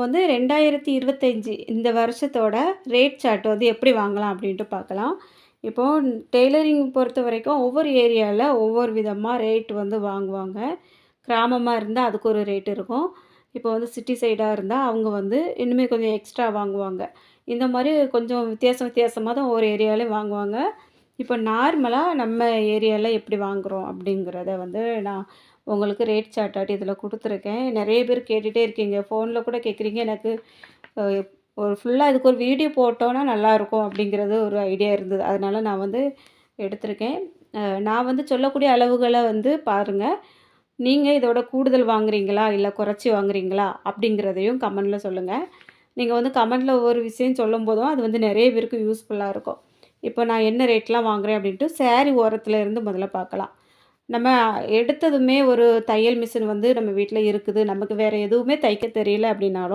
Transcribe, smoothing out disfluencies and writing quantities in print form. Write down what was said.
வந்து 2025 இந்த வருஷத்தோட ரேட் சார்ட் வந்து எப்படி வாங்கலாம் அப்படின்ட்டு பார்க்கலாம். இப்போ டெய்லரிங் பொறுத்தவரைக்கும் ஒவ்வொரு ஏரியால ஒவ்வொரு விதமா ரேட் வந்து வாங்குவாங்க. கிராமமா இருந்தா அதுக்கு ஒரு ரேட் இருக்கும். இப்போ வந்து சிட்டி சைடா இருந்தா அவங்க வந்து இன்னுமே கொஞ்சம் எக்ஸ்ட்ரா வாங்குவாங்க. இந்த மாரி கொஞ்சம் வித்தியாசமா தான் ஒவ்வொரு ஏரியாலயும் வாங்குவாங்க. இப்போ நார்மலா நம்ம ஏரியால எப்படி வாங்குறோம் அப்படிங்கிறத வந்து நான் உங்களுக்கு ரேட் சார்ட்டாட்டு இதில குடுத்துருக்கேன். நெறைய பேர் கேட்டுட்டே இருக்கீங்க. ஃபோன்ல கூட கேட்குறீங்க. எனக்கு அ ஒரு ஃபுல்லா இதுக்கு ஒரு வீடியோ போட்டோன்னா நல்லாயிருக்கும் அப்படிங்கிறது ஒரு ஐடியா இருந்தது. அதனால நான் வந்து எடுத்திருக்கேன். நான் வந்து சொல்லக்கூடிய அளவுகள வந்து பாருங்க. நீங்க இதோட கூடுதல் வாங்குறீங்களா? இல்ல குறைச்சு வாங்குறீங்களா? அப்படிங்கிறதையும் கமெண்ட்ல சொல்லுங்க. நீங்க வந்து கமெண்ட்ல ஒவ்வொரு விஷயம் சொல்லும்போதும், அது வந்து நெறைய பேருக்கு யூஸ்ஃபுல்லா இருக்கும். இப்போ நான் என்ன ரேட்லாம் வாங்குறேன் அப்படின்ட்டு சாரி ஓரத்துல இருந்து முதல்ல பார்க்கலாம். நம்ம எடுத்ததுமே ஒரு தையல் மிஷின் வந்து நம்ம வீட்ல இருக்குது. நமக்கு வேற எதுவுமே தைக்க தெரியல அப்படின்னாலும்